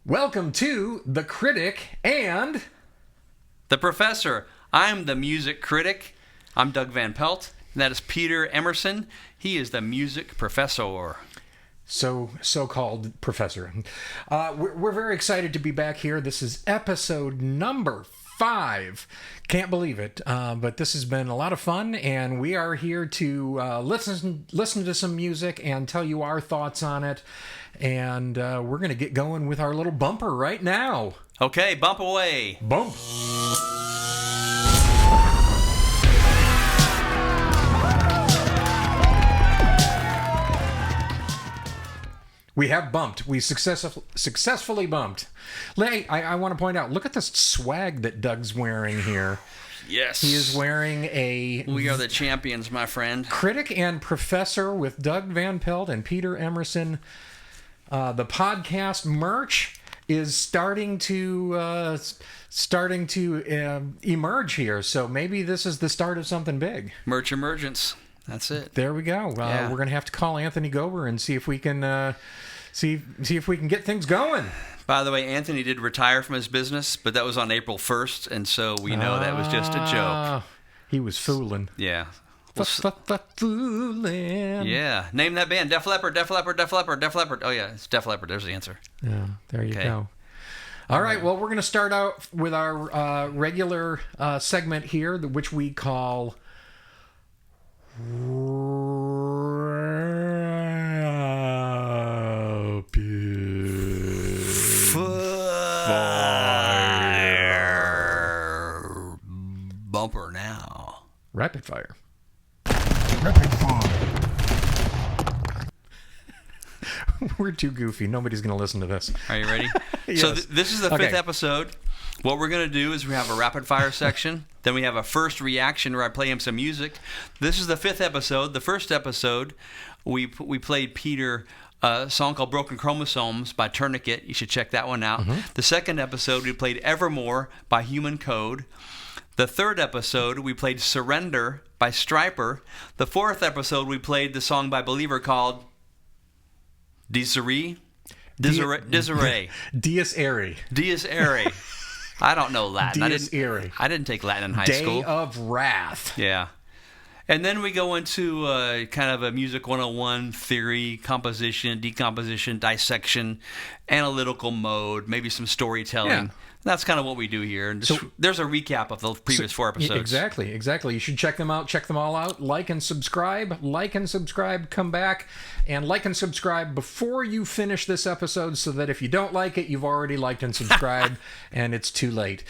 Welcome to The Critic and... The Professor. I'm the music critic. I'm Doug Van Pelt. And that is Peter Emerson. He is the music professor. So-called professor. We're very excited to be back here. This is episode number 5. Can't believe it, but this has been a lot of fun, and we are here to listen to some music and tell you our thoughts on it. And we're going to get going with our little bumper right now. Okay, bump away. Bump. We have bumped. We successfully bumped. I want to point out, look at this swag that Doug's wearing here. Yes. He is wearing a... We are the champions, my friend. Critic and Professor with Doug Van Pelt and Peter Emerson. The podcast merch is starting to emerge here. So maybe this is the start of something big. Merch emergence. That's it. There we go. Yeah. We're going to have to call Anthony Gober and see if we can see if we can get things going. By the way, Anthony did retire from his business, but that was on April 1st, and so we know that was just a joke. He was fooling. Yeah. Fooling. Yeah. Name that band. Def Leppard, Def Leppard, Def Leppard, Def Leppard. Oh, yeah. It's Def Leppard. There's the answer. Yeah. There you go. All right. Well, we're going to start out with our regular segment here, which we call... Fire. Bumper now. Rapid fire. Rapid fire. We're too goofy. Nobody's going to listen to this. Are you ready? Yes. So this is the 5th episode. What we're going to do is we have a rapid fire section. Then we have a first reaction where I play him some music. This is the 5th episode. The first episode, we played Peter a song called Broken Chromosomes by Tourniquet. You should check that one out. Mm-hmm. The second episode, we played Evermore by Human Code. The third episode, we played Surrender by Stryper. The fourth episode, we played the song by Believer called Disarray. Dies Irae. Dies Irae. I don't know Latin. Dies Irae. I didn't take Latin in high school. Day of Wrath. Yeah. And then we go into kind of a Music 101 theory, composition, decomposition, dissection, analytical mode, maybe some storytelling. Yeah. That's kind of what we do here. And there's a recap of the previous 4 episodes. Exactly. You should check them out. Check them all out. Like and subscribe. Come back and like and subscribe before you finish this episode so that if you don't like it, you've already liked and subscribed and it's too late.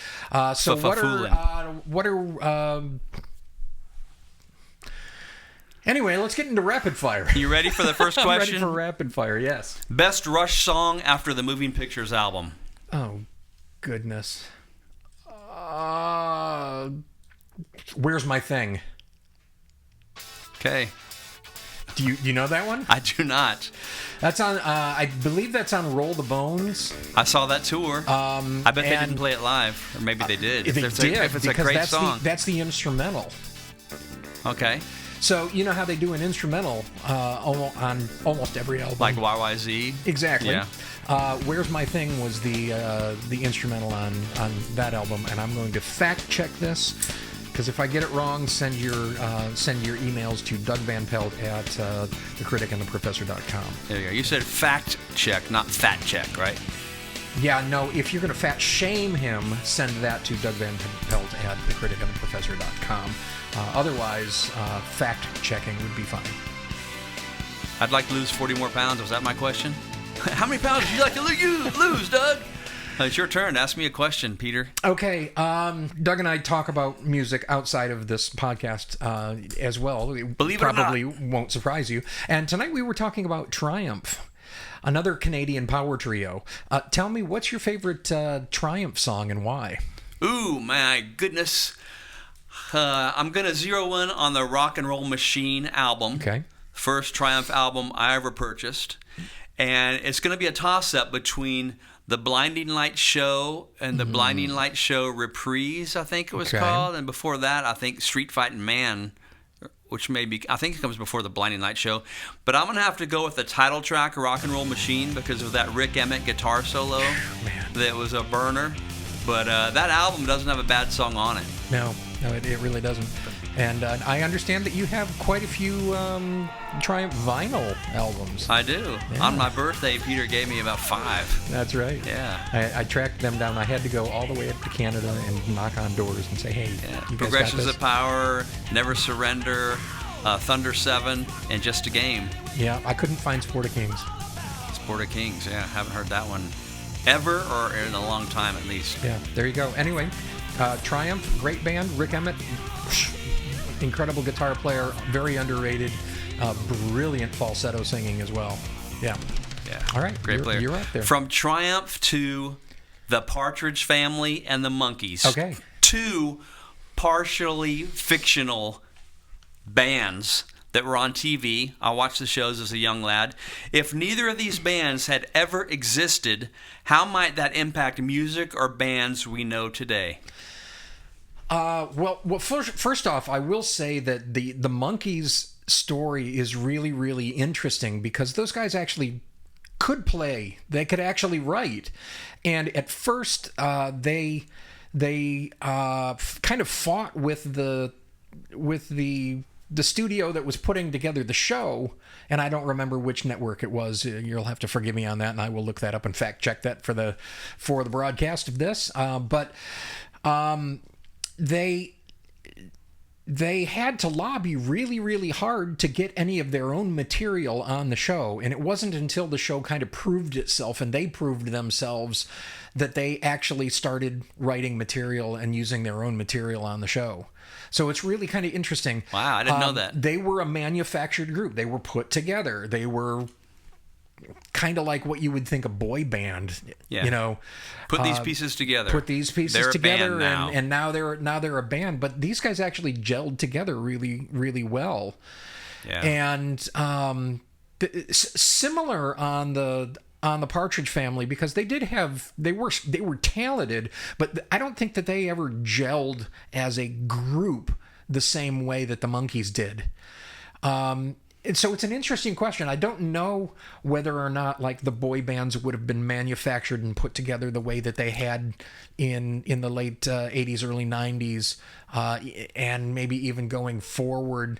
Anyway, let's get into rapid fire. You ready for the first question? I'm ready for rapid fire, yes. Best Rush song after the Moving Pictures album. Oh, goodness. Where's My Thing? Okay. Do you know that one? I do not. That's on, I believe that's on Roll the Bones. I saw that tour. I bet they didn't play it live. Or maybe they did. If it's a great song. That's the instrumental. Okay. So, you know how they do an instrumental on almost every album? Like YYZ? Exactly. Yeah. Where's My Thing was the instrumental on that album, and I'm going to fact check this, because if I get it wrong, send your emails to Doug Van Pelt at thecriticandtheprofessor.com. There you go. You said fact check, not fat check, right? Yeah, no, if you're going to fat shame him, send that to Doug Van Pelt at thecriticandtheprofessor.com. Otherwise, fact-checking would be fine. I'd like to lose 40 more pounds. Was that my question? How many pounds would you like to lose, Doug? It's your turn. Ask me a question, Peter. Okay. Doug and I talk about music outside of this podcast as well. Believe it or not. Probably won't surprise you. And tonight we were talking about Triumph, another Canadian power trio. Tell me, what's your favorite Triumph song and why? Ooh, my goodness. I'm going to zero in on the Rock and Roll Machine album. Okay. First Triumph album I ever purchased. And it's going to be a toss-up between the Blinding Light Show and the Blinding Light Show Reprise, I think it was called. And before that, I think Street Fighting Man which I think it comes before the Blinding Light show. But I'm going to have to go with the title track, Rock and Roll Machine, because of that Rick Emmett guitar solo that was a burner. But that album doesn't have a bad song on it. No, it really doesn't. And I understand that you have quite a few Triumph vinyl albums. I do. Yeah. On my birthday, Peter gave me about 5. That's right. Yeah. I tracked them down. I had to go all the way up to Canada and knock on doors and say, hey, you guys Progressions got this? of Power, Never Surrender, Thunder 7, and Just a Game. Yeah, I couldn't find Sport of Kings. Sport of Kings, yeah. Haven't heard that one ever, or in a long time at least. Yeah, there you go. Anyway, Triumph, great band. Rick Emmett, incredible guitar player, very underrated, brilliant falsetto singing as well. Yeah. Yeah. All right. Great player. You're up there. From Triumph to the Partridge Family and the Monkees. Okay. 2 partially fictional bands that were on TV. I watched the shows as a young lad. If neither of these bands had ever existed, how might that impact music or bands we know today? Well, first off, I will say that the Monkees story is really, really interesting because those guys actually could play. They could actually write. And at first, they kind of fought with the studio that was putting together the show, and I don't remember which network it was. You'll have to forgive me on that, and I will look that up and fact check that for the broadcast of this. But they had to lobby really, really hard to get any of their own material on the show, and it wasn't until the show kind of proved itself and they proved themselves that they actually started writing material and using their own material on the show. So it's really kind of interesting. Wow, I didn't know that. They were a manufactured group. They were put together. They were kind of like what you would think a boy band, you know. Put these pieces together. Put these pieces they're together, a band now. and now they're a band. But these guys actually gelled together really, really well. Yeah. And similar on the Partridge Family, because they were talented, but I don't think that they ever gelled as a group the same way that the Monkees did. And so it's an interesting question. I don't know whether or not like the boy bands would have been manufactured and put together the way that they had in the late 80s, early 90s, and maybe even going forward.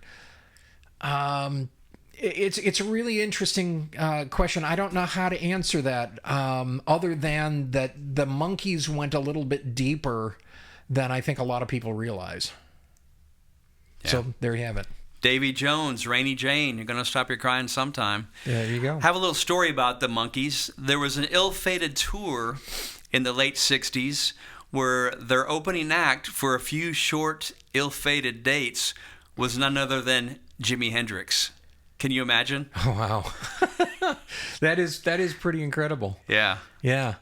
It's a really interesting question. I don't know how to answer that, other than that the Monkees went a little bit deeper than I think a lot of people realize. Yeah. So there you have it. Davy Jones, Rainy Jane, you're going to stop your crying sometime. There you go. Have a little story about the Monkees. There was an ill-fated tour in the late 60s where their opening act for a few short, ill-fated dates was none other than Jimi Hendrix. Can you imagine? Oh, wow. That is pretty incredible. Yeah. Yeah.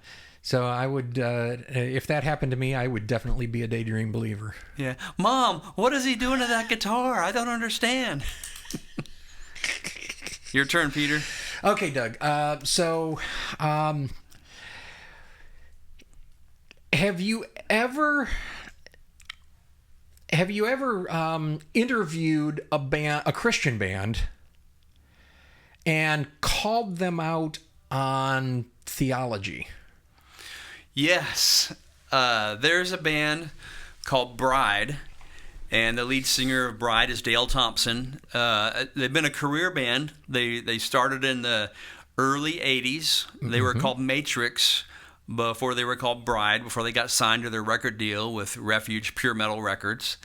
So I would, if that happened to me, I would definitely be a Daydream believer. Yeah. Mom, what is he doing to that guitar? I don't understand. Your turn, Peter. Okay, Doug. Have you ever interviewed a Christian band and called them out on theology? Yes. There's a band called Bride, and the lead singer of Bride is Dale Thompson. They've been a career band. They started in the early 80s. They were called Matrix before they were called Bride, before they got signed to their record deal with Refuge Pure Metal Records.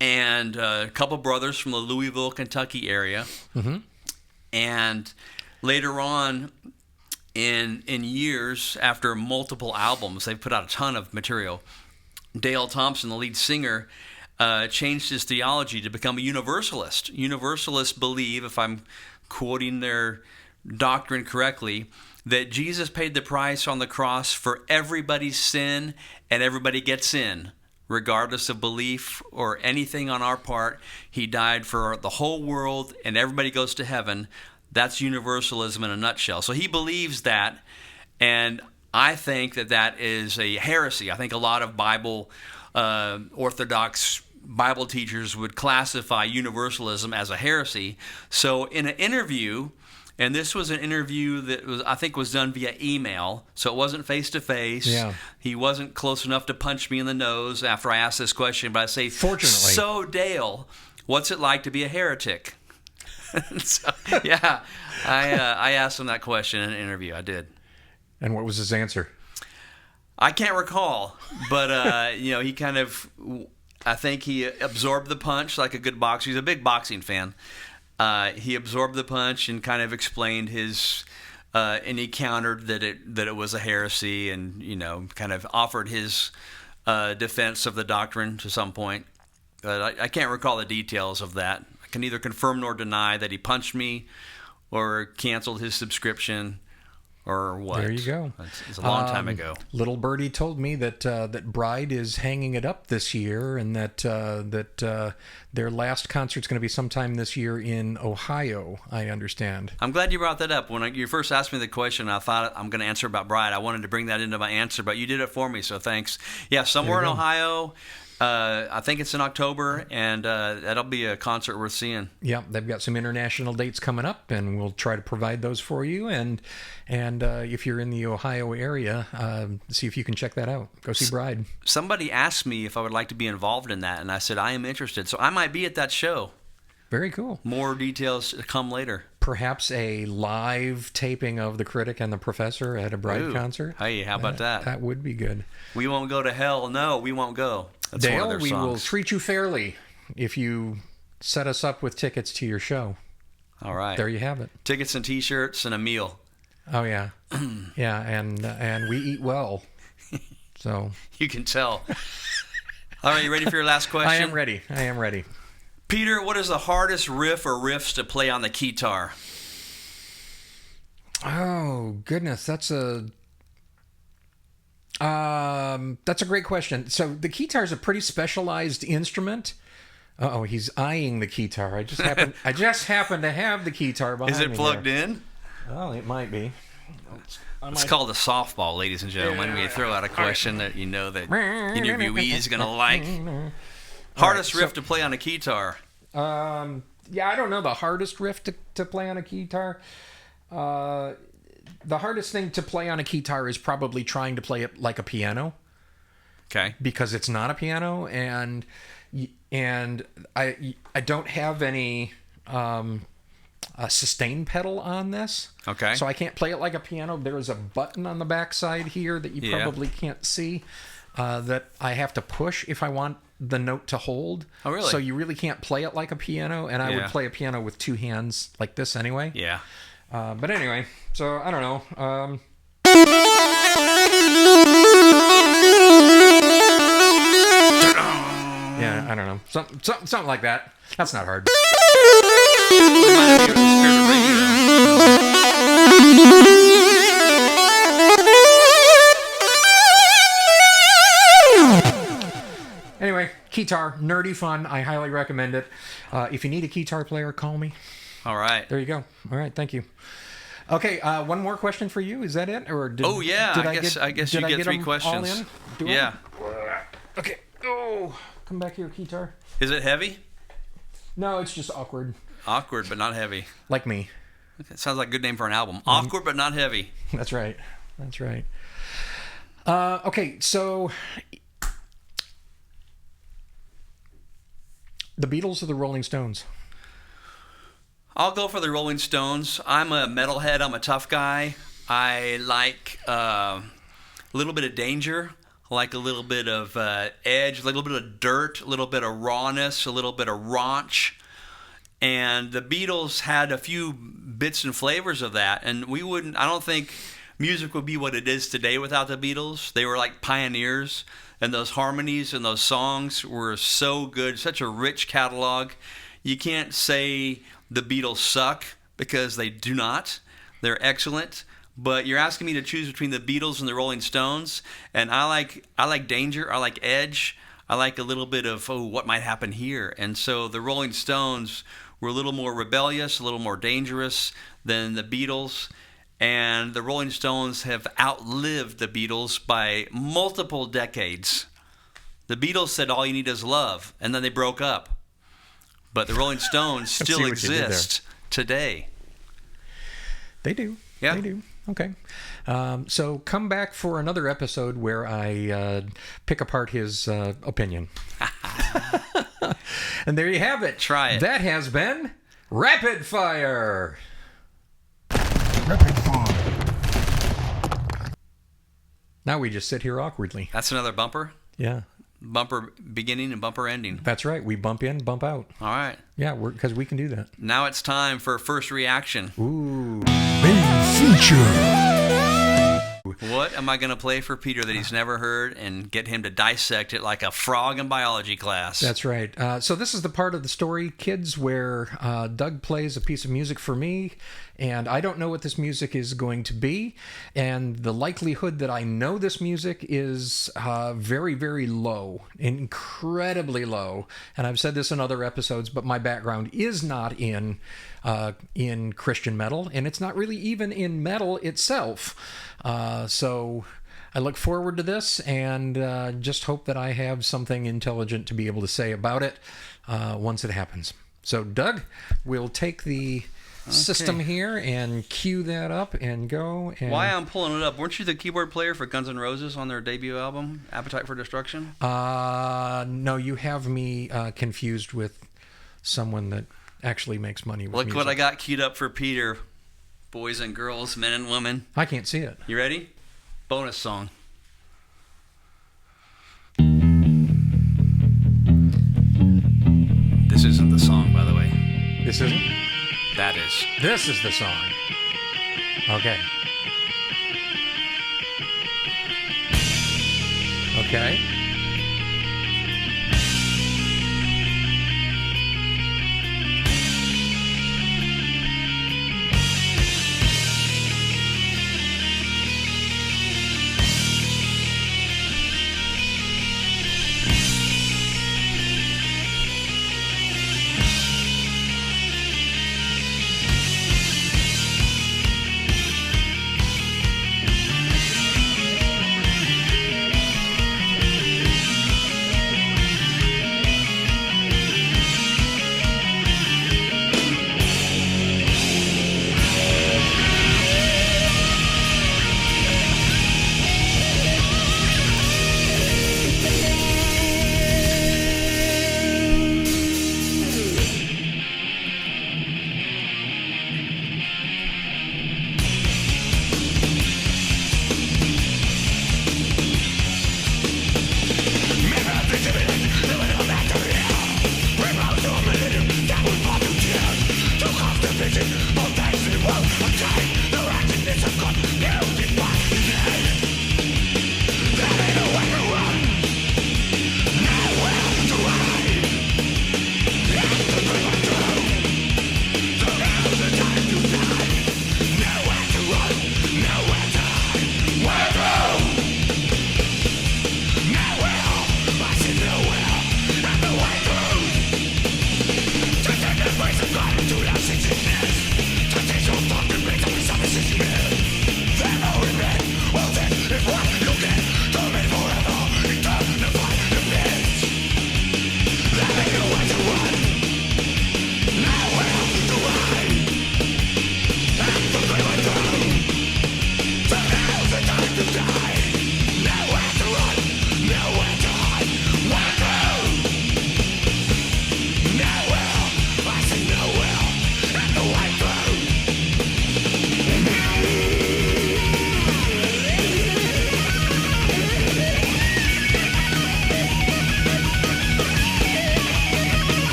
And a couple brothers from the Louisville, Kentucky area. Mm-hmm. And later on, in years, after multiple albums, they've put out a ton of material. Dale Thompson, the lead singer, changed his theology to become a Universalist. Universalists believe, if I'm quoting their doctrine correctly, that Jesus paid the price on the cross for everybody's sin and everybody gets in, regardless of belief or anything on our part. He died for the whole world and everybody goes to heaven. That's universalism in a nutshell. So he believes that, and I think that is a heresy. I think a lot of Bible Orthodox Bible teachers would classify universalism as a heresy. So in an interview, and this was an interview that I think was done via email, so it wasn't face to face. Yeah. He wasn't close enough to punch me in the nose after I asked this question, but I say, Fortunately. So Dale, what's it like to be a heretic? So, yeah, I asked him that question in an interview. I did. And what was his answer? I can't recall, but he kind of, I think he absorbed the punch like a good boxer. He's a big boxing fan. He absorbed the punch and kind of explained his, and he countered that it was a heresy, and kind of offered his defense of the doctrine to some point. But I can't recall the details of that. I can neither confirm nor deny that he punched me, or canceled his subscription, or what. There you go. It's a long time ago. Little Birdie told me that that Bride is hanging it up this year, and that their last concert's going to be sometime this year in Ohio, I understand. I'm glad you brought that up. When you first asked me the question, I thought I'm going to answer about Bride. I wanted to bring that into my answer, but you did it for me, so thanks. Yeah, somewhere in Ohio. I think it's in October, and that'll be a concert worth seeing. Yeah, they've got some international dates coming up, and we'll try to provide those for you. And if you're in the Ohio area, see if you can check that out. Go see Bride. Somebody asked me if I would like to be involved in that, and I said I am interested. So I might be at that show. Very cool. More details to come later. Perhaps a live taping of The Critic and the Professor at a Bride concert. Hey, how about that? That would be good. We won't go to hell. No, we won't go. That's one of Dale, their we will songs. treat you fairly if you set us up with tickets to your show. All right. There you have it. Tickets and T-shirts and a meal. Oh, yeah. Yeah, and we eat well. So You can tell. All right, you ready for your last question? I am ready. Peter, what is the hardest riff or riffs to play on the guitar? Oh, goodness. That's a great question. So the guitar is a pretty specialized instrument. Uh-oh, he's eyeing the guitar. I just happen to have the guitar behind me. Is it plugged in? Well, it might be. It's called a softball, ladies and gentlemen. We throw out a question that you know that interviewee is going to like. Hardest riff to play on a guitar? Yeah, I don't know the hardest riff to play on a guitar. The hardest thing to play on a guitar is probably trying to play it like a piano. Okay. Because it's not a piano, and I don't have any a sustain pedal on this. Okay. So I can't play it like a piano. There is a button on the backside here that you probably can't see that I have to push if I want the note to hold. Oh, really? So you really can't play it like a piano, and I would play a piano with two hands like this anyway. Yeah. But anyway, so I don't know. Yeah, I don't know. Something like that. That's not hard. Reminded me of the Spirit of Radio. Anyway, guitar, nerdy fun. I highly recommend it. If you need a guitar player, call me. All right. There you go. All right, thank you. Okay, one more question for you. Is that it? Or did, Oh yeah, I guess you get three them questions. all in? Do Yeah. I? Okay. Oh, come back here, guitar. Is it heavy? No, it's just awkward. Awkward but not heavy. Like me. It sounds like a good name for an album. Awkward but not heavy. That's right. That's right. Okay, so the Beatles or the Rolling Stones? I'll go for the Rolling Stones. I'm a metalhead. I'm a tough guy. I like a little bit of danger. I like a little bit of edge, a little bit of dirt, a little bit of rawness, a little bit of raunch. And the Beatles had a few bits and flavors of that. And I don't think music would be what it is today without the Beatles. They were like pioneers. And those harmonies and those songs were so good, such a rich catalog. You can't say the Beatles suck, because they do not. They're excellent. But you're asking me to choose between the Beatles and the Rolling Stones, and I like danger, I like edge, I like a little bit of what might happen here. And so the Rolling Stones were a little more rebellious, a little more dangerous than the Beatles. And the Rolling Stones have outlived the Beatles by multiple decades. The Beatles said all you need is love, and then they broke up. But the Rolling Stones still exist today. They do. Yeah. They do. Okay. So come back for another episode where I pick apart his opinion. And there you have it. Try it. That has been Rapid Fire. Rapid fire. Now we just sit here awkwardly. That's another bumper. Yeah. Bumper beginning and bumper ending. That's right. We bump in, bump out. All right. Yeah, because we can do that. Now it's time for first reaction. Ooh. Main feature. What am I going to play for Peter that he's never heard and get him to dissect it like a frog in biology class? That's right. So this is the part of the story, kids, where Doug plays a piece of music for me, and I don't know what this music is going to be, and the likelihood that I know this music is very, very low, incredibly low. And I've said this in other episodes, but my background is not in Christian metal, and it's not really even in metal itself. So I look forward to this, and just hope that I have something intelligent to be able to say about it once it happens. So, Doug, we'll take the system here and cue that up and go. And Why I'm pulling it up? Weren't you the keyboard player for Guns N' Roses on their debut album, Appetite for Destruction? No, you have me confused with someone that actually makes money with Look music. what I got queued up for Peter. Boys and girls, men and women. I can't see it. You ready? Bonus song. This isn't the song, by the way. This isn't? That is. This is the song. Okay. Okay.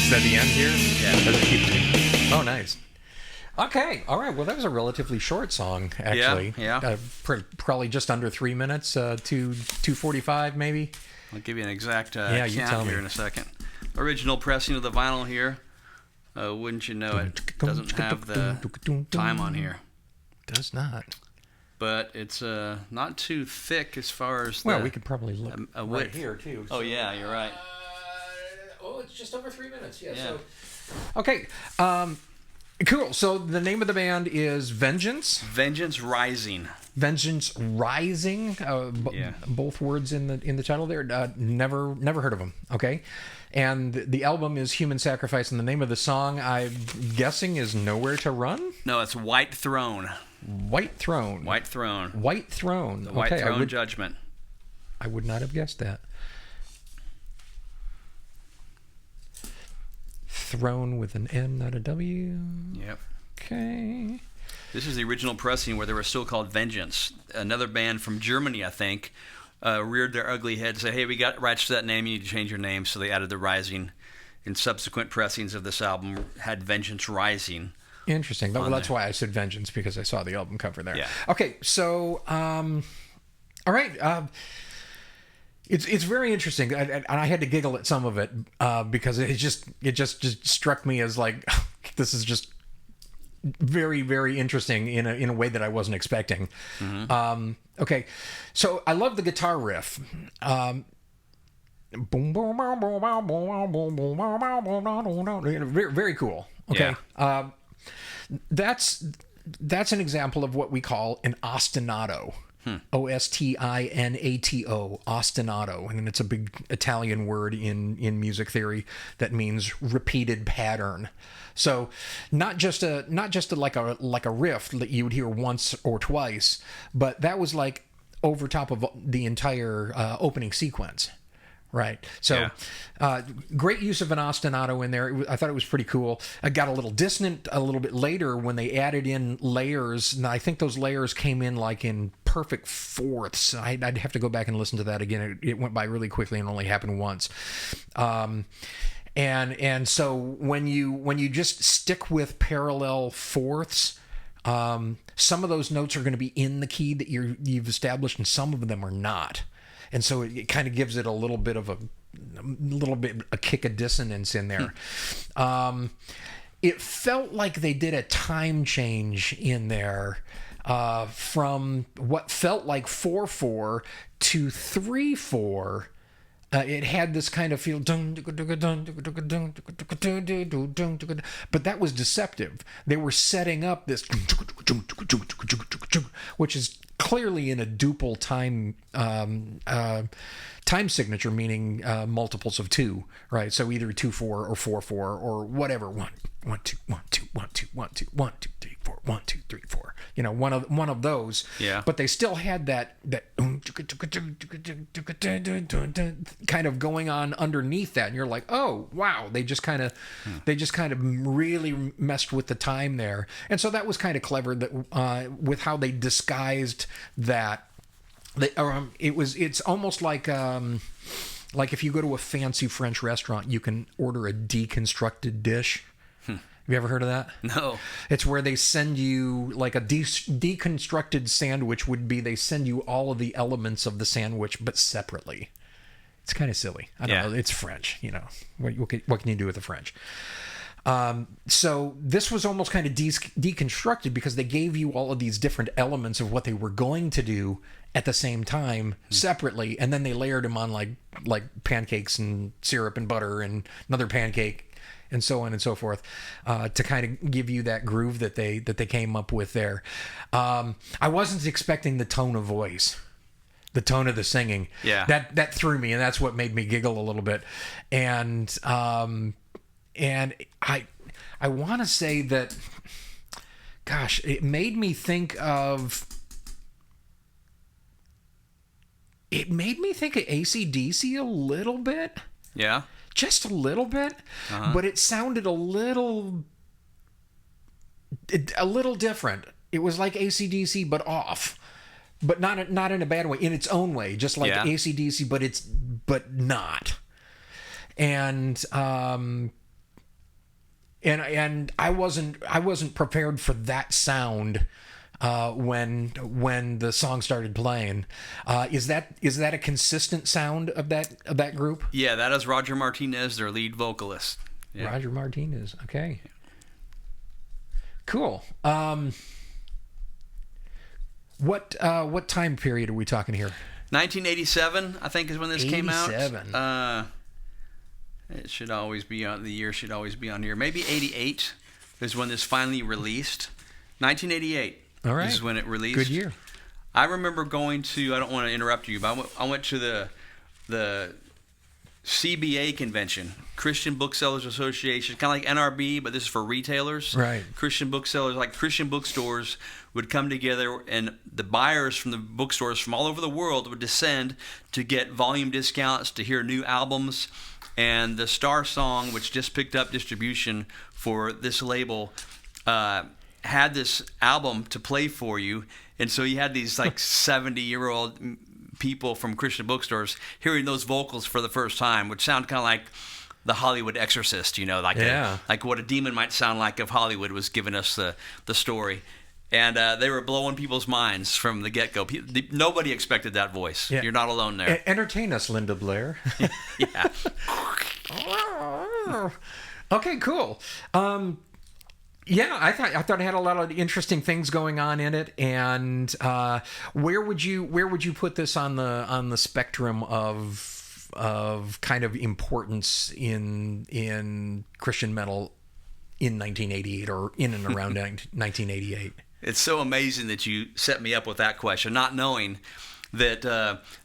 Is that the end here? Yeah. Does it keep... Oh, nice. Okay, all right. Well, that was a relatively short song, actually. Yeah. Probably just under 3 minutes, 2:45 maybe. I'll give you an exact you tell count me. here in a second. Original pressing of the vinyl here. Wouldn't you know it? Doesn't have the time on here. Does not. But it's not too thick as far as Well, we could probably look a right width. here, too. Oh, yeah, you're right. It's just over 3 minutes. Yeah. Yeah. So, okay. Cool. So the name of the band is Vengeance. Vengeance Rising. Vengeance Rising. Both words in the title there. Never heard of them. Okay. And the album is Human Sacrifice, and the name of the song, I'm guessing, is Nowhere to Run? No, it's White Throne. White Throne. White Throne. White Throne. The White Throne Judgment. I would not have guessed that. Throne with an N, not a W. Yep. Okay. This is the original pressing where they were still called Vengeance. Another band from Germany, I think, reared their ugly head and said, hey, we got rights to that name, you need to change your name. So they added the Rising. In subsequent pressings of this album had Vengeance Rising. Interesting. Well, that's why I said Vengeance, because I saw the album cover there. Yeah. Okay, so, all right. It's very interesting, and I had to giggle at some of it because it just struck me as like, this is just very, very interesting in a way that I wasn't expecting. Mm-hmm. Okay, so I love the guitar riff. Very, very cool. Okay. Yeah. That's an example of what we call an ostinato. Ostinato, ostinato, and it's a big Italian word in music theory that means repeated pattern. So not just like a riff that you would hear once or twice, but that was like over top of the entire opening sequence. Right. So great use of an ostinato in there. I thought it was pretty cool. I got a little dissonant a little bit later when they added in layers. And I think those layers came in like in perfect fourths. I'd have to go back and listen to that again. It went by really quickly and only happened once. And so when you just stick with parallel fourths, some of those notes are going to be in the key that you've established, and some of them are not. And so it kind of gives it a little bit of a kick of dissonance in there. It felt like they did a time change in there from what felt like 4/4 to 3/4. It had this kind of feel, but that was deceptive. They were setting up this, which is clearly in a duple time signature, meaning multiples of 2, right? So either 2/4 or 4/4 or whatever. 1 2 1 2 1 2 1 2 1 2 3 4 1 2 3 4. You know, one of those. Yeah. But they still had that kind of going on underneath that, and you're like, oh wow, they just kind of really messed with the time there, and so that was kind of clever that with how they disguised that. It's almost like if you go to a fancy French restaurant, you can order a deconstructed dish. Have you ever heard of that? No. It's where they send you like a deconstructed sandwich would be. They send you all of the elements of the sandwich, but separately. It's kind of silly. I don't know. It's French, you know. What can you do with the French? So this was almost kind of deconstructed because they gave you all of these different elements of what they were going to do at the same time separately, and then they layered them on like pancakes and syrup and butter and another pancake and so on and so forth to kind of give you that groove that they came up with there. I wasn't expecting the tone of voice. The tone of the singing. Yeah. That threw me, and that's what made me giggle a little bit. And I want to say that, gosh, it made me think of AC/DC a little bit. Yeah. Just a little bit. Uh-huh. But it sounded a little different. It was like AC/DC, but off. But not in a bad way, in its own way, just like AC/DC, but not. And and I wasn't prepared for that sound when the song started playing. Is that a consistent sound of that group? Yeah, that is Roger Martinez, their lead vocalist. Yeah. Roger Martinez. Okay. Cool. What time period are we talking here? 1987, I think, is when this came out. 87. It should always be on the year. Should always be on here. Maybe 88 is when this finally released. 1988. All right. Is when it released. Good year. I remember going to. I don't want to interrupt you, but I went to the CBA convention, Christian Booksellers Association, kind of like NRB, but this is for retailers. Right. Christian booksellers, like Christian bookstores, would come together, and the buyers from the bookstores from all over the world would descend to get volume discounts, to hear new albums. And the Star Song, which just picked up distribution for this label, had this album to play for you. And so you had these like 70-year-old people from Christian bookstores hearing those vocals for the first time, which sound kind of like the Hollywood Exorcist, like what a demon might sound like if Hollywood was giving us the story. And they were blowing people's minds from the get-go. Nobody expected that voice. Yeah. You're not alone there. Entertain us, Linda Blair. Yeah. Okay, cool. Yeah, I thought it had a lot of interesting things going on in it. And where would you put this on the spectrum of kind of importance in Christian metal in 1988 or in and around 1988? It's so amazing that you set me up with that question, not knowing that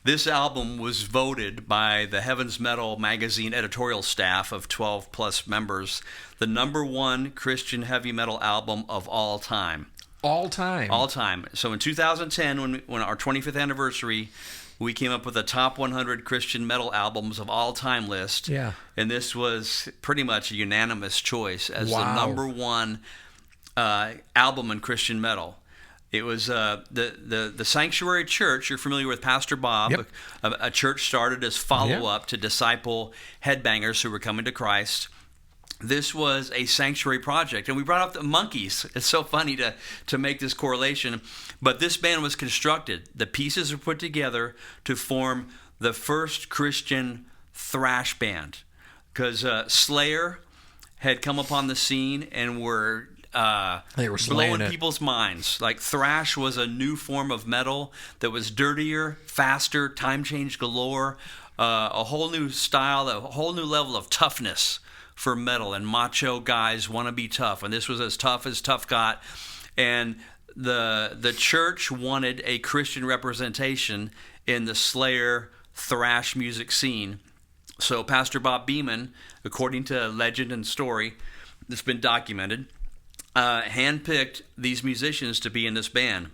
this album was voted by the Heaven's Metal magazine editorial staff of 12 plus members the #1 Christian heavy metal album of all time. All time. All time. So in 2010, when our 25th anniversary, we came up with a top 100 Christian metal albums of all time list. Yeah. And this was pretty much a unanimous choice as Wow. the #1 album in Christian metal. It was the Sanctuary Church. You're familiar with Pastor Bob. Yep. A church started as follow-up to disciple headbangers who were coming to Christ. This was a sanctuary project, and we brought up the Monkees. It's so funny to make this correlation, but this band was constructed. The pieces were put together to form the first Christian thrash band, because Slayer had come upon the scene and were blowing people's minds. Like thrash was a new form of metal that was dirtier, faster, time change galore, a whole new style, a whole new level of toughness for metal, and macho guys want to be tough, and this was as tough got. And the church wanted a Christian representation in the Slayer thrash music scene. So Pastor Bob Beeman, according to legend and story that's been documented, handpicked these musicians to be in this band.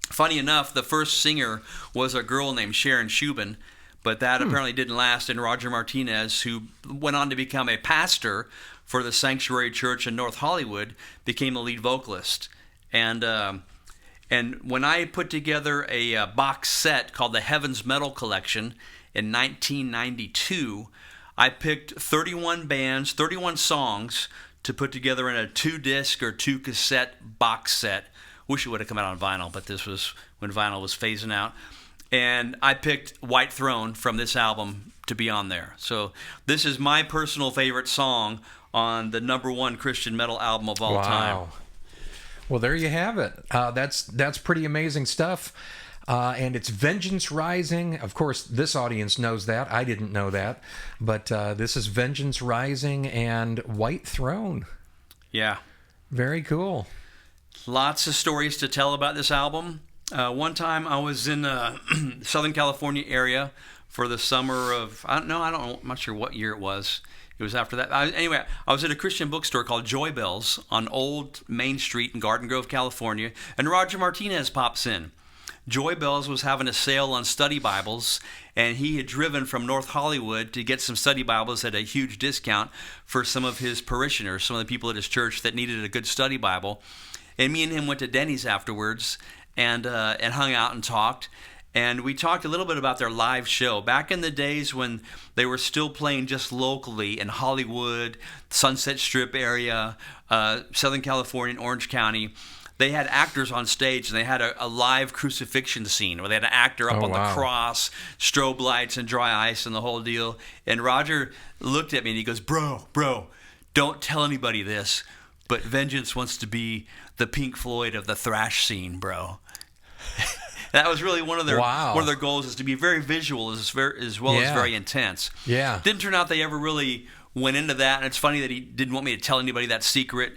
Funny enough, the first singer was a girl named Sharon Shubin, but that apparently didn't last, and Roger Martinez, who went on to become a pastor for the Sanctuary Church in North Hollywood, became the lead vocalist. And when I put together a box set called the Heaven's Metal Collection in 1992, I picked 31 bands, 31 songs to put together in a 2-disc or 2-cassette box set. Wish it would have come out on vinyl, but this was when vinyl was phasing out. And I picked White Throne from this album to be on there. So this is my personal favorite song on the #1 Christian metal album of all time. Well, there you have it. That's pretty amazing stuff. And it's Vengeance Rising. Of course, this audience knows that. I didn't know that. But this is Vengeance Rising and White Throne. Yeah. Very cool. Lots of stories to tell about this album. One time I was in the Southern California area for the summer of, I'm not sure what year it was. It was after that. Anyway, I was at a Christian bookstore called Joy Bells on Old Main Street in Garden Grove, California, and Roger Martinez pops in. Joy Bells was having a sale on study Bibles, and he had driven from North Hollywood to get some study Bibles at a huge discount for some of his parishioners, some of the people at his church that needed a good study Bible. And me and him went to Denny's afterwards and hung out and talked. And we talked a little bit about their live show. Back in the days when they were still playing just locally in Hollywood, Sunset Strip area, Southern California, and Orange County, they had actors on stage, and they had a live crucifixion scene where they had an actor up on the cross, strobe lights and dry ice and the whole deal. And Roger looked at me and he goes, bro, don't tell anybody this, but Vengeance wants to be the Pink Floyd of the thrash scene, bro. That was really one of their goals, is to be very visual as well as very intense. Yeah. Didn't turn out they ever really went into that, and it's funny that he didn't want me to tell anybody that secret.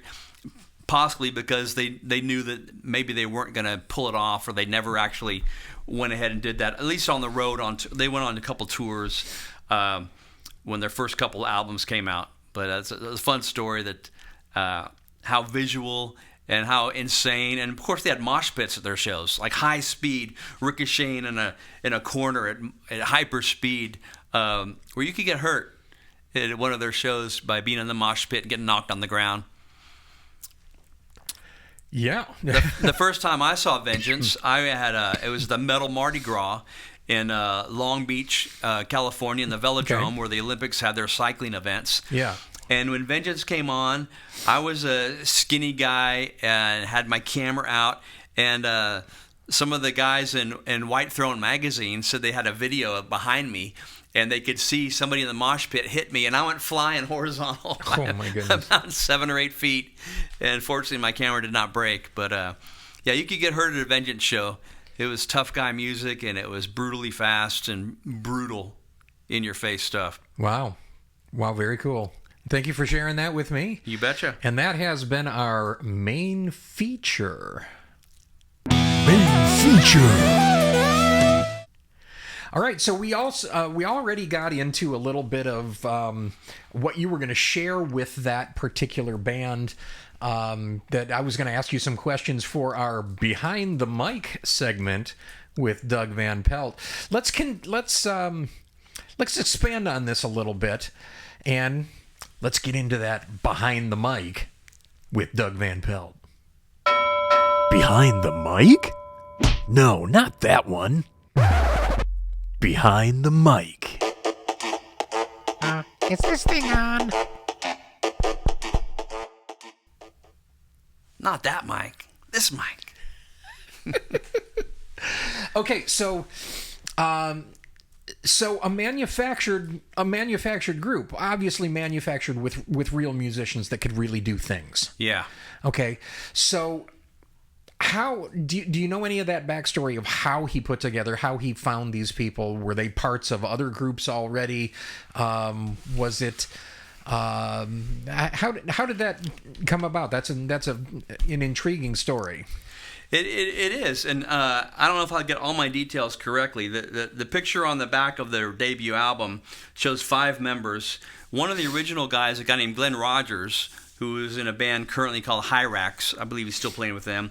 Possibly because they knew that maybe they weren't going to pull it off, or they never actually went ahead and did that. At least on the road, they went on a couple tours when their first couple albums came out. But it's a fun story that how visual and how insane. And of course, they had mosh pits at their shows, like high speed ricocheting in a corner at hyper speed, where you could get hurt at one of their shows by being in the mosh pit and getting knocked on the ground. Yeah. The first time I saw Vengeance, it was the Metal Mardi Gras in Long Beach, California, in the Velodrome, where the Olympics had their cycling events. Yeah. And when Vengeance came on, I was a skinny guy and had my camera out, and some of the guys in White Throne magazine said they had a video behind me, and they could see somebody in the mosh pit hit me, and I went flying horizontal. Oh, my goodness. About 7 or 8 feet. And fortunately, my camera did not break. But, yeah, you could get hurt at a Vengeance show. It was tough guy music, and it was brutally fast and brutal in-your-face stuff. Wow. Very cool. Thank you for sharing that with me. You betcha. And that has been our main feature. Main feature. All right, so we already got into a little bit of what you were going to share with that particular band. That I was going to ask you some questions for our Behind the Mic segment with Doug Van Pelt. Let's expand on this a little bit, and let's get into that Behind the Mic with Doug Van Pelt. Behind the mic? No, not that one. Behind the mic. Is this thing on? Not that mic. This mic. Okay, so a manufactured group, obviously manufactured with real musicians that could really do things. Yeah. Okay, so how do you know any of that backstory of how he put together, how he found these people? Were they parts of other groups already? Was it how did that come about? That's an intriguing story. It is, and I don't know if I'll get all my details correctly. The picture on the back of their debut album shows 5 members. One of the original guys, a guy named Glenn Rogers, who is in a band currently called Hyrax. I believe he's still playing with them.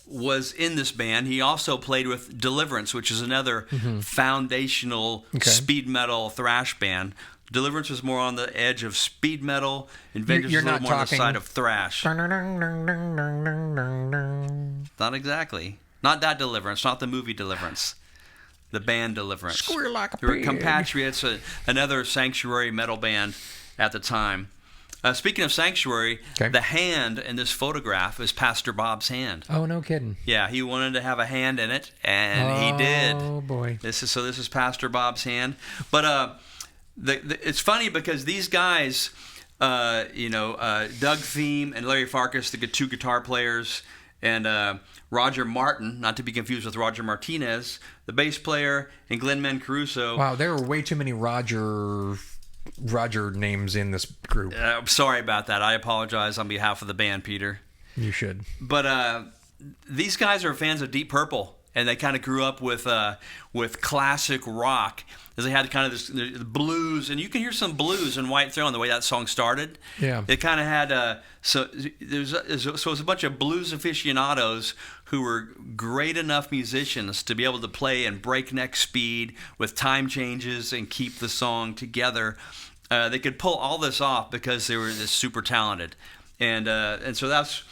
Was in this band. He also played with Deliverance, which is another foundational speed metal thrash band. Deliverance was more on the edge of speed metal, and Vengeance was a little more on the side of thrash. Not exactly. Not that Deliverance, not the movie Deliverance. The band Deliverance. Squeal like a They were pig. Compatriots, another Sanctuary metal band at the time. Speaking of Sanctuary, the hand in this photograph is Pastor Bob's hand. Oh, no kidding. Yeah, he wanted to have a hand in it, and he did. Oh, boy. This is Pastor Bob's hand. But it's funny because these guys, Doug Thiem and Larry Farkas, the 2 guitar players, and Roger Martin, not to be confused with Roger Martinez, the bass player, and Glenn Mancaruso. Wow, there were way too many Roger names in this group. I'm sorry about that. I apologize on behalf of the band, Peter. You should. But these guys are fans of Deep Purple, and they kind of grew up with classic rock. As they had kind of this blues, and you can hear some blues in White Throne the way that song started. Yeah, it kind of had so it was a bunch of blues aficionados who were great enough musicians to be able to play in breakneck speed with time changes and keep the song together. They could pull all this off because they were this super talented, and so that's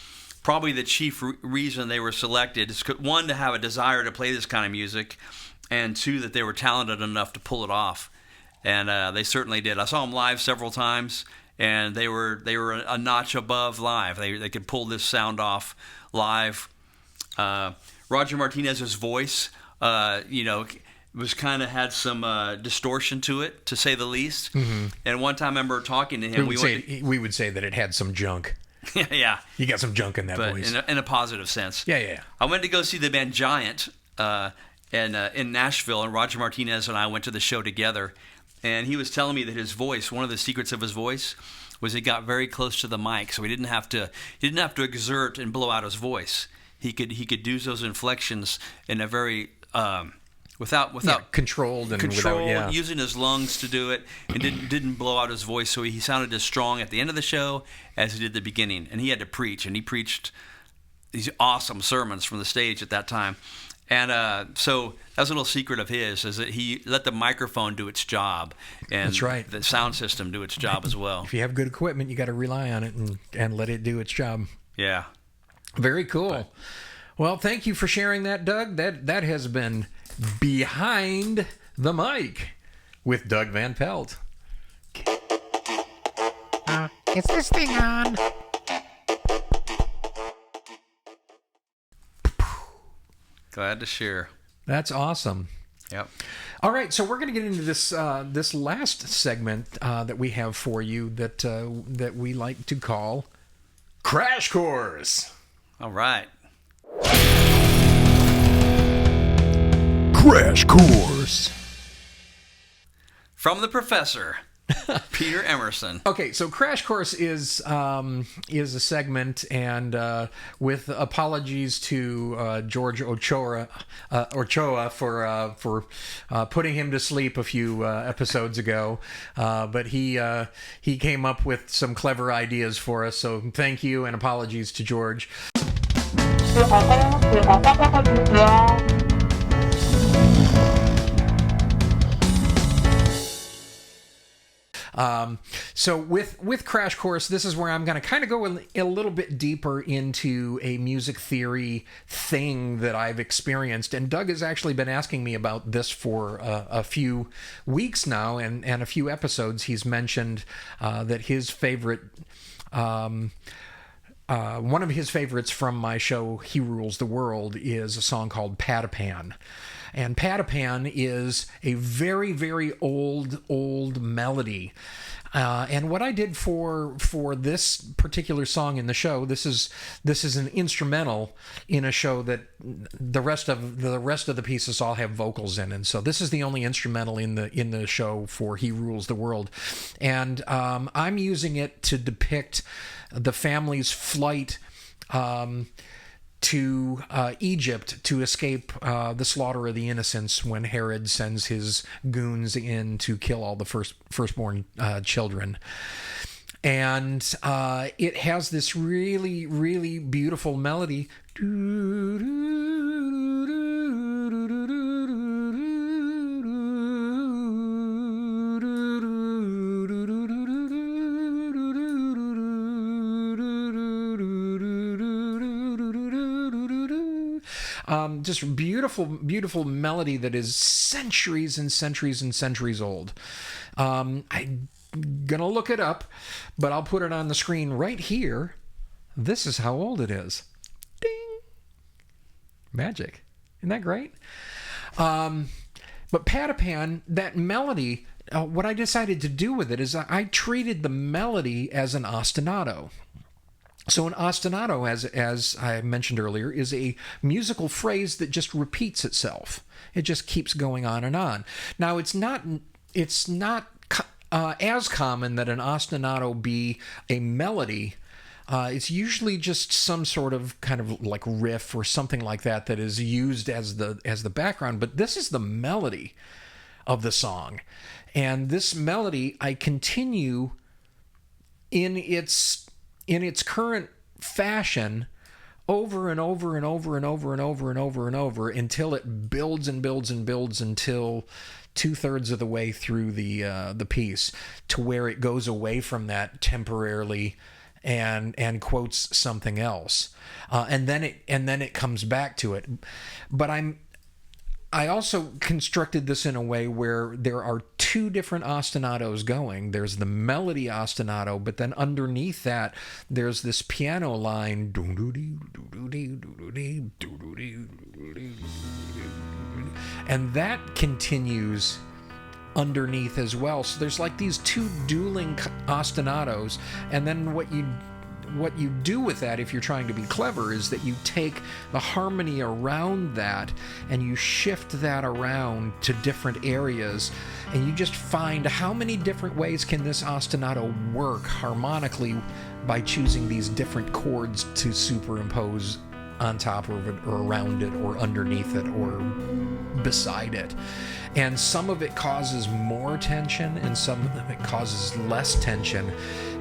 probably the chief reason they were selected is, one, to have a desire to play this kind of music, and two, that they were talented enough to pull it off. And they certainly did. I saw them live several times, and they were a notch above live. They could pull this sound off live. Roger Martinez's voice, was kind of had some distortion to it, to say the least. Mm-hmm. And one time I remember talking to him. We would say that it had some junk. Yeah. You got some junk in that voice. In a positive sense. Yeah. I went to go see the band Giant in Nashville, and Roger Martinez and I went to the show together. And he was telling me that his voice, one of the secrets of his voice, was he got very close to the mic, so he didn't have to exert and blow out his voice. He could do those inflections in a very without controlled, using his lungs to do it, and didn't blow out his voice, so he sounded as strong at the end of the show as he did at the beginning. And he had to preach, and he preached these awesome sermons from the stage at that time. And so that's a little secret of his, is that he let the microphone do its job, and that's right, the sound system do its job as well. If you have good equipment, you got to rely on it and let it do its job. Yeah. Very cool. Well, thank you for sharing that, Doug. That has been Behind the Mic with Doug Van Pelt. Is this thing on? Glad to share. That's awesome. Yep. All right, so we're going to get into this last segment that we have for you that we like to call Crash Course. All right. Crash Course. From the professor, Peter Emerson. Okay, so Crash Course is a segment, and with apologies to George Ochoa for putting him to sleep a few episodes ago, but he came up with some clever ideas for us. So thank you, and apologies to George. So with Crash Course, this is where I'm going to kind of go a little bit deeper into a music theory thing that I've experienced. And Doug has actually been asking me about this for a few weeks now, and a few episodes. He's mentioned that his favorite... one of his favorites from my show, He Rules the World, is a song called Patapan. And Patapan is a very, very old melody. And what I did for this particular song in the show, this is an instrumental in a show that the rest of the pieces all have vocals in, and so this is the only instrumental in the show for He Rules the World, and I'm using it to depict the family's flight to Egypt to escape the slaughter of the innocents when Herod sends his goons in to kill all the firstborn children. And it has this really, really beautiful melody. Just beautiful melody that is centuries and centuries and centuries old. I'm gonna look it up, but I'll put it on the screen right here. This is how old it is. Ding! Magic. Isn't that great? But Patapan, that melody, what I decided to do with it is I treated the melody as an ostinato. So an ostinato, as I mentioned earlier, is a musical phrase that just repeats itself. It just keeps going on and on. Now, it's not as common that an ostinato be a melody. It's usually just some sort of kind of like riff or something like that is used as the background. But this is the melody of the song, and this melody I continue in its current fashion over and over and over and over and over and over and over until it builds and builds and builds until 2/3 of the way through the piece, to where it goes away from that temporarily and quotes something else, and then it comes back to it. But I also constructed this in a way where there are two different ostinatos going. There's the melody ostinato, but then underneath that, there's this piano line. And that continues underneath as well. So there's like these two dueling ostinatos. And then what you do with that, if you're trying to be clever, is that you take the harmony around that and you shift that around to different areas, and you just find how many different ways can this ostinato work harmonically by choosing these different chords to superimpose on top of it or around it or underneath it or beside it. And some of it causes more tension and some of it causes less tension.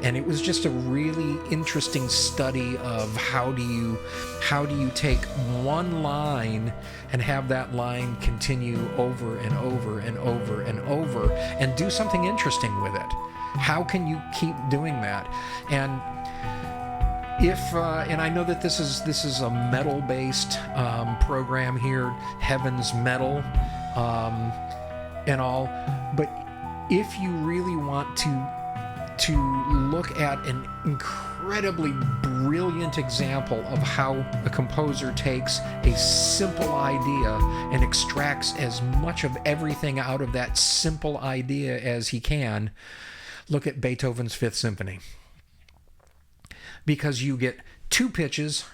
And it was just a really interesting study of how do you take one line and have that line continue over and over and over and over and do something interesting with it. How can you keep doing that? And and I know that this is a metal-based program here, Heaven's Metal, and all, but if you really want to look at an incredibly brilliant example of how a composer takes a simple idea and extracts as much of everything out of that simple idea as he can, look at Beethoven's Fifth Symphony. Because you get two pitches,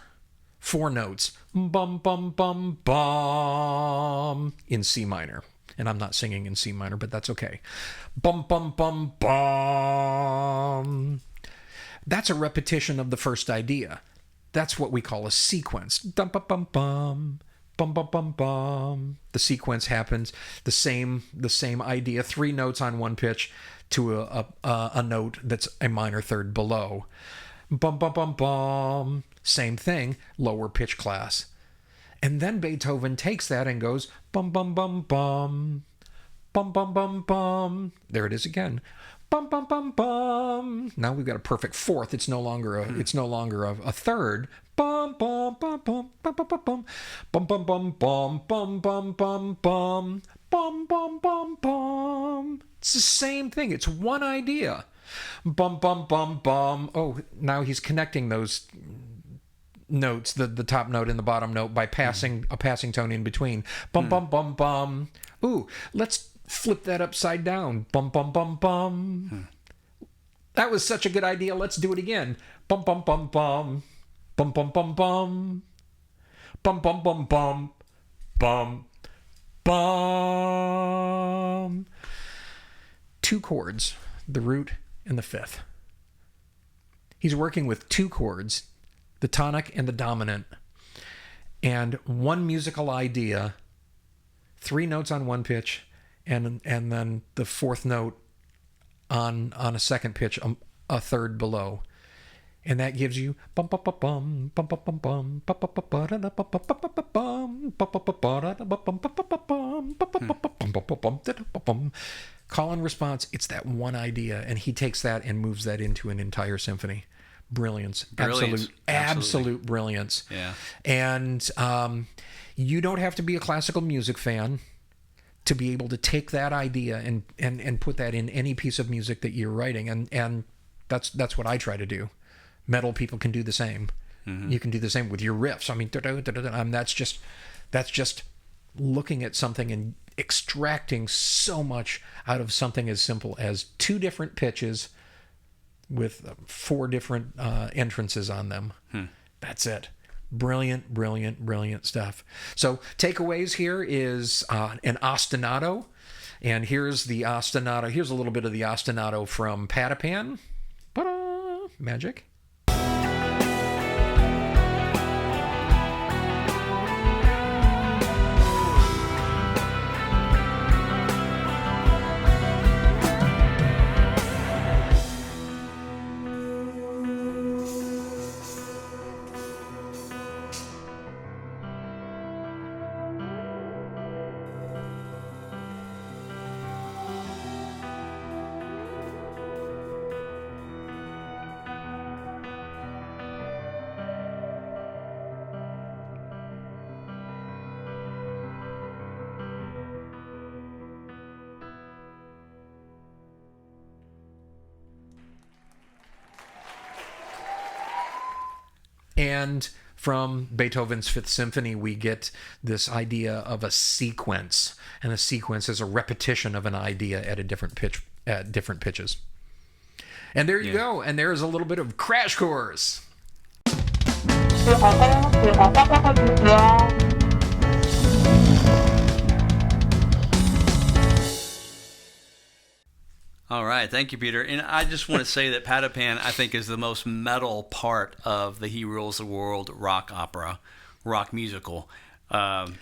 four notes, bum, bum, bum, bum, in C minor. And I'm not singing in C minor, but that's okay. Bum, bum, bum, bum. That's a repetition of the first idea. That's what we call a sequence. Dum, bum, bum, bum. Bum, bum, bum, bum. The sequence happens, the same idea, three notes on one pitch to a note that's a minor third below. Bum, bum, bum, bum. Same thing, lower pitch class. And then Beethoven takes that and goes bum, bum, bum, bum. Bum, bum, bum, bum. There it is again. Bum, bum, bum, bum. Now we've got a perfect fourth. It's no longer a third. Bum, bum, bum, bum, bum, bum, bum, bum. Bum, bum, bum, bum, bum, bum, bum, bum. Bum, bum, bum, bum. It's the same thing. It's one idea. Bum, bum, bum, bum. Oh, now he's connecting those notes, the top note and the bottom note, by passing a passing tone in between. Bum, bum, bum, bum. Ooh, let's flip that upside down. Bum, bum, bum, bum. That was such a good idea. Let's do it again. Bum, bum, bum, bum. Bum, bum, bum, bum. Bum, bum, bum, bum. Bum, bum. Two chords, the root and the fifth. He's working with two chords, the tonic and the dominant, and one musical idea, three notes on one pitch, and then the fourth note on a second pitch, a third below. And that gives you bum bum bum bum bum bum bum bum bum bum. Call and response, it's that one idea, and he takes that and moves that into an entire symphony. Brilliance. Absolute brilliance. Yeah. And you don't have to be a classical music fan to be able to take that idea and put that in any piece of music that you're writing. And that's what I try to do. Metal people can do the same. Mm-hmm. You can do the same with your riffs. I mean, that's just looking at something and extracting so much out of something as simple as two different pitches with four different entrances on them. That's it. Brilliant, brilliant, brilliant stuff. So takeaways here is an ostinato. And here's the ostinato. Here's a little bit of the ostinato from Patapan. Ta-da! Magic. And from Beethoven's Fifth Symphony, we get this idea of a sequence, and a sequence is a repetition of an idea at a different pitch, at different pitches. And there you go. And there's a little bit of Crash Course. All right, thank you, Peter. And I just want to say that Patapan, I think, is the most metal part of the He Rules the World rock opera, rock musical. And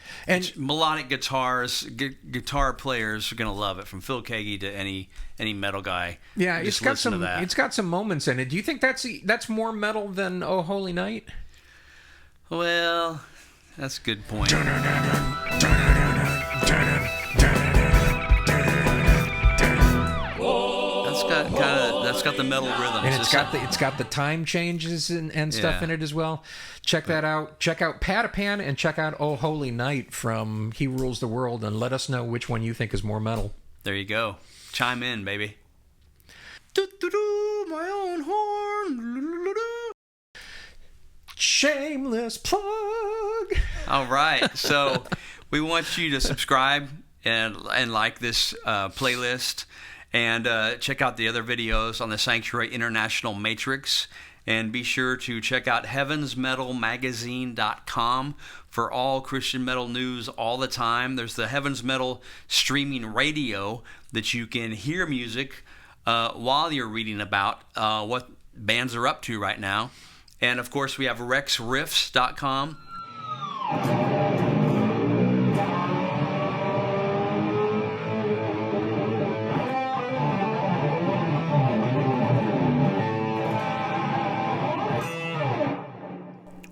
melodic guitars, guitar players are going to love it, from Phil Keaggy to any metal guy. Yeah, Just it's listen to that. it's got some moments in it. Do you think that's more metal than Oh Holy Night? Well, that's a good point. That's got the metal rhythms. And it's got the time changes and stuff in it as well. Check that out. Check out Patapan and check out Oh Holy Night from He Rules the World, and let us know which one you think is more metal. There you go. Chime in, baby. Do-do-do, my own horn. Shameless plug. All right. So we want you to subscribe and like this playlist. And check out the other videos on the Sanctuary International Matrix. And be sure to check out heavensmetalmagazine.com for all Christian metal news all the time. There's the Heavens Metal streaming radio that you can hear music while you're reading about what bands are up to right now. And, of course, we have rexriffs.com.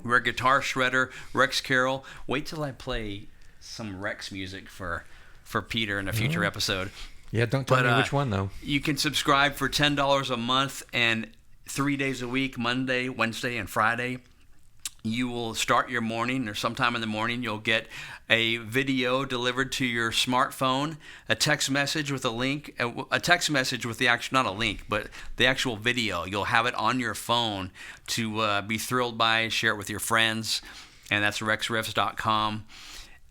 We're Guitar Shredder, Rex Carroll. Wait till I play some Rex music for Peter in a future episode. Yeah, don't tell me which one, though. You can subscribe for $10 a month and 3 days a week, Monday, Wednesday, and Friday. You will start your morning, or sometime in the morning, you'll get a video delivered to your smartphone, a text message with a link, a text message with the actual, not a link, but the actual video. You'll have it on your phone to be thrilled by, share it with your friends, and that's rexriffs.com.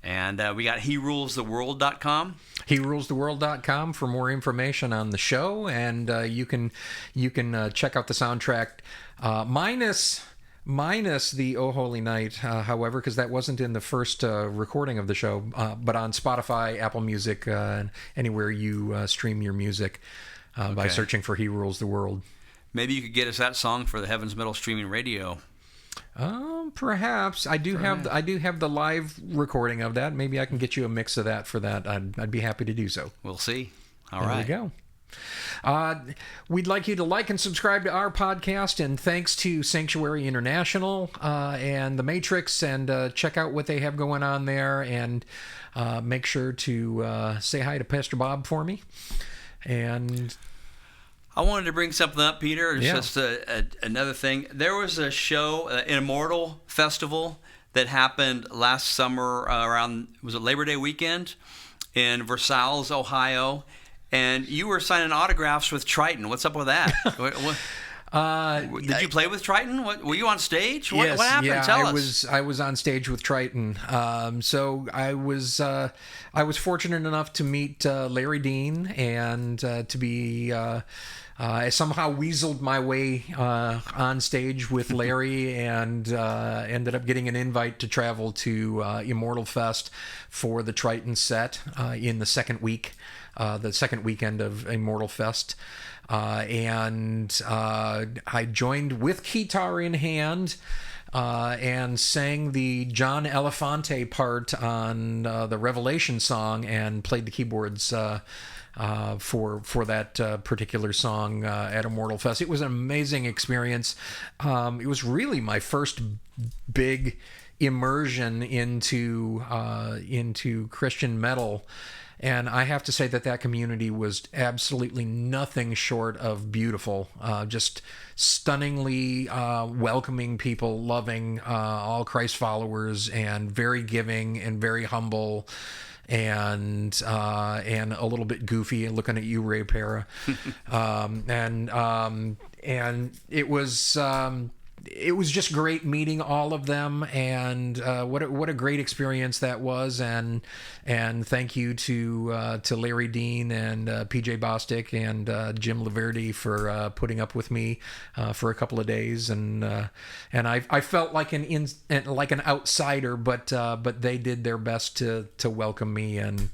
And we got herulestheworld.com. herulestheworld.com for more information on the show, and you can check out the soundtrack minus the Oh Holy Night, however, because that wasn't in the first recording of the show, but on Spotify, Apple Music, anywhere you stream your music by searching for He Rules the World. Maybe you could get us that song for the Heavens Metal streaming radio. Perhaps. I do have the live recording of that. Maybe I can get you a mix of that for that. I'd be happy to do so. We'll see. All there right. There we go. We'd like you to like and subscribe to our podcast, and thanks to Sanctuary International and the Matrix, and check out what they have going on there, and make sure to say hi to Pastor Bob for me. And I wanted to bring something up, Peter. It's Yeah. just another thing. There was a show, an Immortal Festival, that happened last summer around, was it Labor Day weekend, in Versailles, Ohio. And you were signing autographs with Triton. What's up with that? Did you play with Triton? Were you on stage? What happened? Yeah, Tell us. I was on stage with Triton. So I was fortunate enough to meet Larry Dean, and to be I somehow weaseled my way on stage with Larry, and ended up getting an invite to travel to Immortal Fest for the Triton set in the second week. The second weekend of Immortal Fest. And I joined with guitar in hand and sang the John Elefante part on the Revelation song, and played the keyboards for that particular song at Immortal Fest. It was an amazing experience. It was really my first big immersion into Christian metal. And I have to say that community was absolutely nothing short of beautiful. Just stunningly welcoming people, loving all Christ followers, and very giving and very humble, and a little bit goofy. Looking at you, Ray Para, and it was. it was just great meeting all of them, and what a great experience that was. And thank you to Larry Dean and PJ Bostic and Jim Laverty for putting up with me for a couple of days. And I felt like an outsider, but they did their best to welcome me and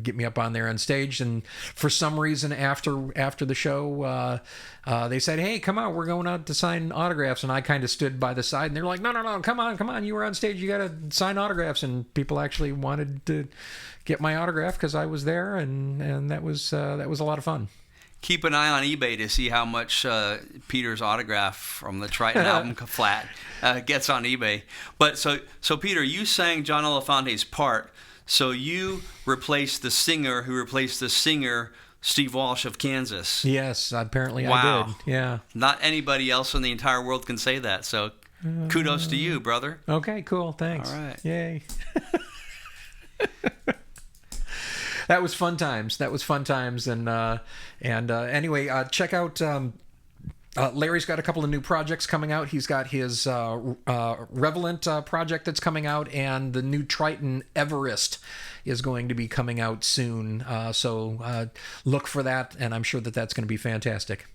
get me up on there on stage. And for some reason, after the show, they said, "Hey, come on, we're going out to sign autographs." And I kind of stood by the side, and they're like, "No, come on, you were on stage, you got to sign autographs." And people actually wanted to get my autograph because I was there, and that was a lot of fun. Keep an eye on eBay to see how much Peter's autograph from the Triton album flat gets on eBay. But so Peter, you sang John Elefante's part. So you replaced the singer who replaced the singer, Steve Walsh of Kansas. Yes, apparently wow. I did. Yeah. Not anybody else in the entire world can say that. So kudos to you, brother. Okay, cool. Thanks. All right. Yay. That was fun times. And anyway, check out. Larry's got a couple of new projects coming out. He's got his Revelant project that's coming out, and the new Triton Everest is going to be coming out soon. So look for that, and I'm sure that's going to be fantastic.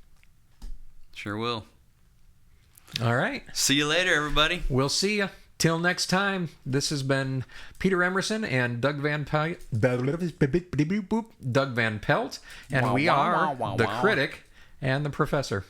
Sure will. All right. See you later, everybody. We'll see you. Till next time, this has been Peter Emerson and Doug Van Pelt, and we are the Critic and the Professor.